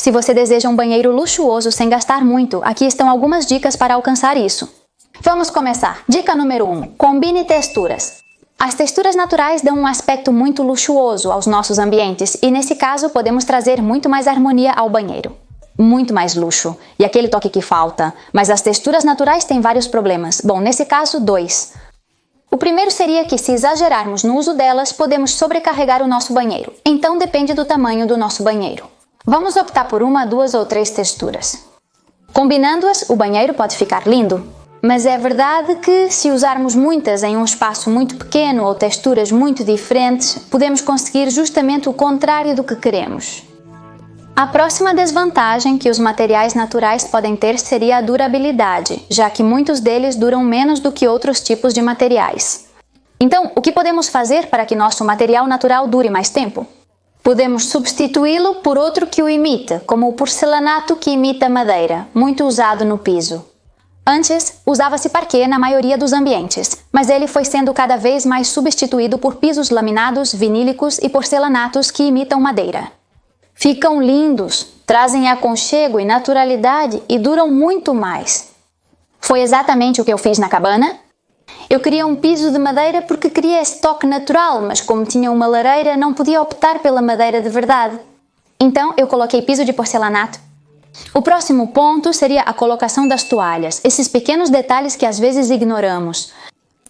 Se você deseja um banheiro luxuoso sem gastar muito, aqui estão algumas dicas para alcançar isso. Vamos começar. Dica número 1. Combine texturas. As texturas naturais dão um aspecto muito luxuoso aos nossos ambientes e, nesse caso, podemos trazer muito mais harmonia ao banheiro. Muito mais luxo. E aquele toque que falta. Mas as texturas naturais têm vários problemas. Bom, nesse caso, 2. O primeiro seria que, se exagerarmos no uso delas, podemos sobrecarregar o nosso banheiro. Então, depende do tamanho do nosso banheiro. Vamos optar por 1, 2 ou 3 texturas. Combinando-as, o banheiro pode ficar lindo. Mas é verdade que, se usarmos muitas em um espaço muito pequeno ou texturas muito diferentes, podemos conseguir justamente o contrário do que queremos. A próxima desvantagem que os materiais naturais podem ter seria a durabilidade, já que muitos deles duram menos do que outros tipos de materiais. Então, o que podemos fazer para que nosso material natural dure mais tempo? Podemos substituí-lo por outro que o imita, como o porcelanato que imita madeira, muito usado no piso. Antes, usava-se parquet na maioria dos ambientes, mas ele foi sendo cada vez mais substituído por pisos laminados, vinílicos e porcelanatos que imitam madeira. Ficam lindos, trazem aconchego e naturalidade e duram muito mais. Foi exatamente o que eu fiz na cabana. Eu queria um piso de madeira porque queria esse toque natural, mas como tinha uma lareira, não podia optar pela madeira de verdade. Então, eu coloquei piso de porcelanato. O próximo ponto seria a colocação das toalhas, esses pequenos detalhes que às vezes ignoramos.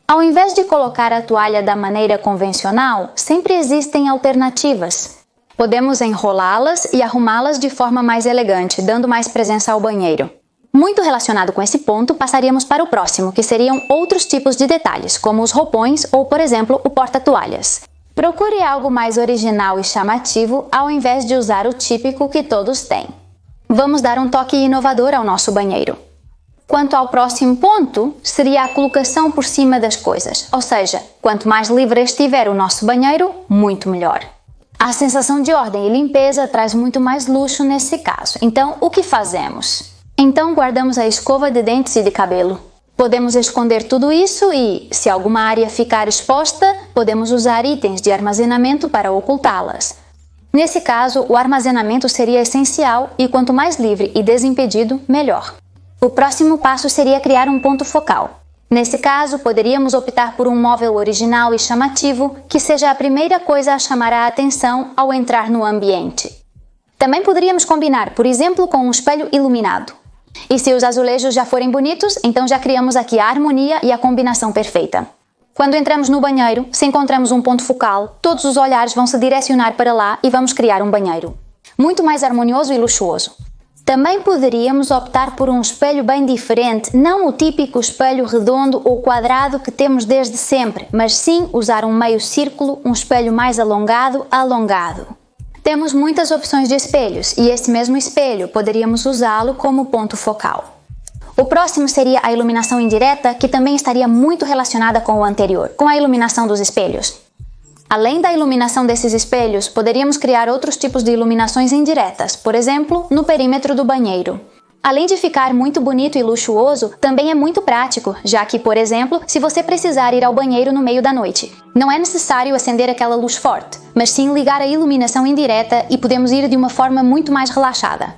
Ao invés de colocar a toalha da maneira convencional, sempre existem alternativas. Podemos enrolá-las e arrumá-las de forma mais elegante, dando mais presença ao banheiro. Muito relacionado com esse ponto, passaríamos para o próximo, que seriam outros tipos de detalhes, como os roupões ou, por exemplo, o porta-toalhas. Procure algo mais original e chamativo, ao invés de usar o típico que todos têm. Vamos dar um toque inovador ao nosso banheiro. Quanto ao próximo ponto, seria a colocação por cima das coisas, ou seja, quanto mais livre estiver o nosso banheiro, muito melhor. A sensação de ordem e limpeza traz muito mais luxo nesse caso. Então, o que fazemos? Então, guardamos a escova de dentes e de cabelo. Podemos esconder tudo isso e, se alguma área ficar exposta, podemos usar itens de armazenamento para ocultá-las. Nesse caso, o armazenamento seria essencial e quanto mais livre e desimpedido, melhor. O próximo passo seria criar um ponto focal. Nesse caso, poderíamos optar por um móvel original e chamativo que seja a primeira coisa a chamar a atenção ao entrar no ambiente. Também poderíamos combinar, por exemplo, com um espelho iluminado. E se os azulejos já forem bonitos, então já criamos aqui a harmonia e a combinação perfeita. Quando entramos no banheiro, se encontramos um ponto focal, todos os olhares vão se direcionar para lá e vamos criar um banheiro muito mais harmonioso e luxuoso. Também poderíamos optar por um espelho bem diferente, não o típico espelho redondo ou quadrado que temos desde sempre, mas sim usar um meio círculo, um espelho mais alongado. Temos muitas opções de espelhos e esse mesmo espelho poderíamos usá-lo como ponto focal. O próximo seria a iluminação indireta, que também estaria muito relacionada com o anterior, com a iluminação dos espelhos. Além da iluminação desses espelhos, poderíamos criar outros tipos de iluminações indiretas, por exemplo, no perímetro do banheiro. Além de ficar muito bonito e luxuoso, também é muito prático, já que, por exemplo, se você precisar ir ao banheiro no meio da noite, não é necessário acender aquela luz forte, mas sim ligar a iluminação indireta e podemos ir de uma forma muito mais relaxada.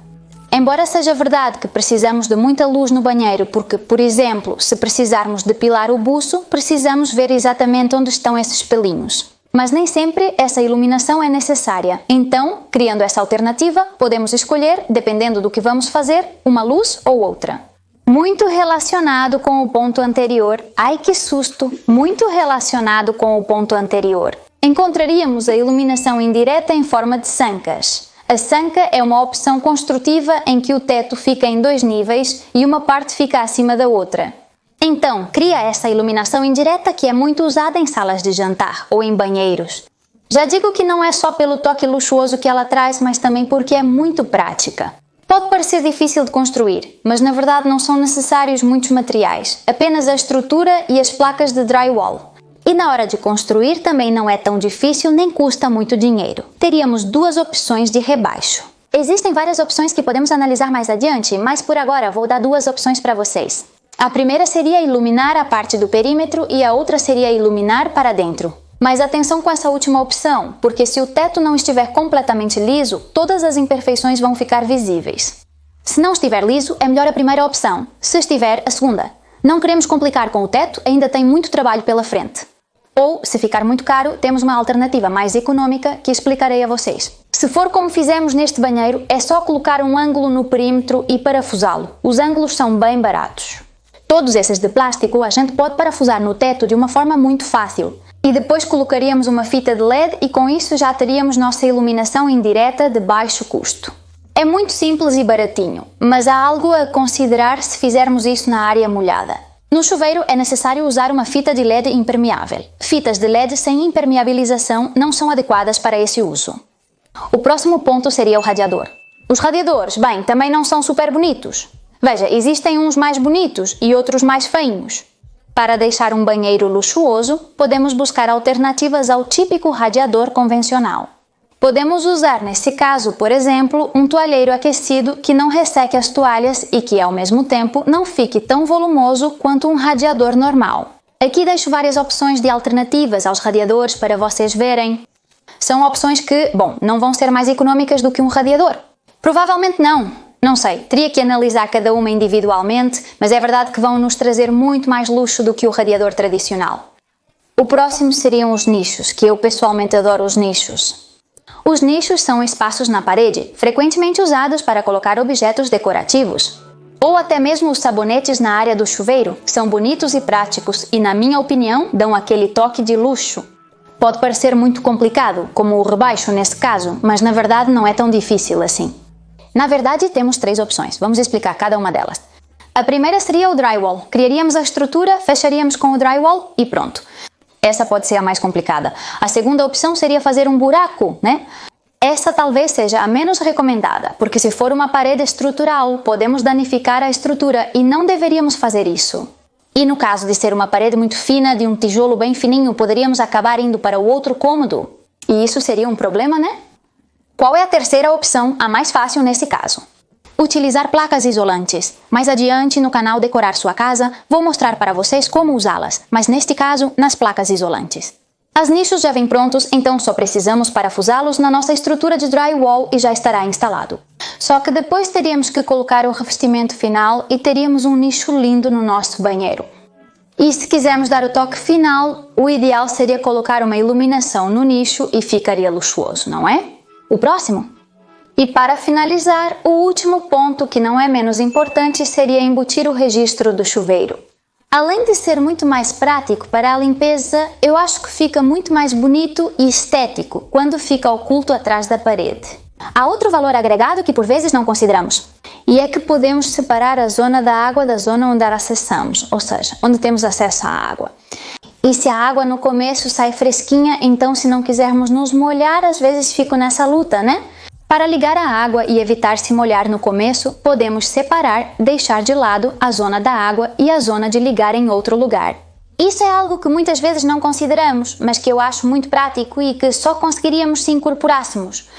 Embora seja verdade que precisamos de muita luz no banheiro porque, por exemplo, se precisarmos depilar o buço, precisamos ver exatamente onde estão esses pelinhos. Mas nem sempre essa iluminação é necessária. Então, criando essa alternativa, podemos escolher, dependendo do que vamos fazer, uma luz ou outra. Muito relacionado com o ponto anterior, ai que susto, muito relacionado com o ponto anterior. Encontraríamos a iluminação indireta em forma de sancas. A sanca é uma opção construtiva em que o teto fica em 2 níveis e uma parte fica acima da outra. Então, cria essa iluminação indireta que é muito usada em salas de jantar ou em banheiros. Já digo que não é só pelo toque luxuoso que ela traz, mas também porque é muito prática. Pode parecer difícil de construir, mas na verdade não são necessários muitos materiais, apenas a estrutura e as placas de drywall. E na hora de construir também não é tão difícil nem custa muito dinheiro. Teríamos 2 opções de rebaixo. Existem várias opções que podemos analisar mais adiante, mas por agora vou dar 2 opções para vocês. A primeira seria iluminar a parte do perímetro e a outra seria iluminar para dentro. Mas atenção com essa última opção, porque se o teto não estiver completamente liso, todas as imperfeições vão ficar visíveis. Se não estiver liso, é melhor a primeira opção. Se estiver, a segunda. Não queremos complicar com o teto, ainda tem muito trabalho pela frente. Ou, se ficar muito caro, temos uma alternativa mais econômica que explicarei a vocês. Se for como fizemos neste banheiro, é só colocar um ângulo no perímetro e parafusá-lo. Os ângulos são bem baratos. Todos esses de plástico a gente pode parafusar no teto de uma forma muito fácil. E depois colocaríamos uma fita de LED e com isso já teríamos nossa iluminação indireta de baixo custo. É muito simples e baratinho, mas há algo a considerar se fizermos isso na área molhada. No chuveiro é necessário usar uma fita de LED impermeável. Fitas de LED sem impermeabilização não são adequadas para esse uso. O próximo ponto seria o radiador. Os radiadores, bem, também não são super bonitos. Veja, existem uns mais bonitos e outros mais feinhos. Para deixar um banheiro luxuoso, podemos buscar alternativas ao típico radiador convencional. Podemos usar, nesse caso, por exemplo, um toalheiro aquecido que não resseque as toalhas e que, ao mesmo tempo, não fique tão volumoso quanto um radiador normal. Aqui deixo várias opções de alternativas aos radiadores para vocês verem. São opções que, bom, não vão ser mais econômicas do que um radiador. Provavelmente não. Não sei, teria que analisar cada uma individualmente, mas é verdade que vão nos trazer muito mais luxo do que o radiador tradicional. O próximo seriam os nichos, que eu pessoalmente adoro os nichos. Os nichos são espaços na parede, frequentemente usados para colocar objetos decorativos. Ou até mesmo os sabonetes na área do chuveiro, são bonitos e práticos e, na minha opinião, dão aquele toque de luxo. Pode parecer muito complicado, como o rebaixo nesse caso, mas na verdade não é tão difícil assim. Na verdade, temos 3 opções. Vamos explicar cada uma delas. A primeira seria o drywall. Criaríamos a estrutura, fecharíamos com o drywall e pronto. Essa pode ser a mais complicada. A segunda opção seria fazer um buraco, né? Essa talvez seja a menos recomendada, porque se for uma parede estrutural, podemos danificar a estrutura e não deveríamos fazer isso. E no caso de ser uma parede muito fina, de um tijolo bem fininho, poderíamos acabar indo para o outro cômodo. E isso seria um problema, né? Qual é a terceira opção, a mais fácil nesse caso? Utilizar placas isolantes. Mais adiante no canal Decorar Sua Casa, vou mostrar para vocês como usá-las, mas neste caso, nas placas isolantes. Os nichos já vêm prontos, então só precisamos parafusá-los na nossa estrutura de drywall e já estará instalado. Só que depois teríamos que colocar o revestimento final e teríamos um nicho lindo no nosso banheiro. E se quisermos dar o toque final, o ideal seria colocar uma iluminação no nicho e ficaria luxuoso, não é? O próximo? E para finalizar, o último ponto, que não é menos importante, seria embutir o registro do chuveiro. Além de ser muito mais prático para a limpeza, eu acho que fica muito mais bonito e estético quando fica oculto atrás da parede. Há outro valor agregado que por vezes não consideramos, e é que podemos separar a zona da água da zona onde a acessamos, ou seja, onde temos acesso à água. E se a água no começo sai fresquinha, então se não quisermos nos molhar, às vezes fico nessa luta, né? Para ligar a água e evitar se molhar no começo, podemos separar, deixar de lado a zona da água e a zona de ligar em outro lugar. Isso é algo que muitas vezes não consideramos, mas que eu acho muito prático e que só conseguiríamos se incorporássemos.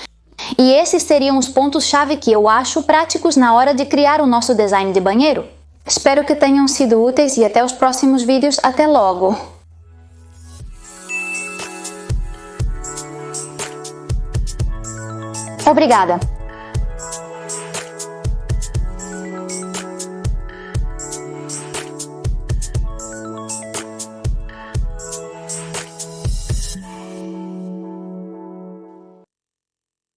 E esses seriam os pontos-chave que eu acho práticos na hora de criar o nosso design de banheiro. Espero que tenham sido úteis e até os próximos vídeos. Até logo! Obrigada!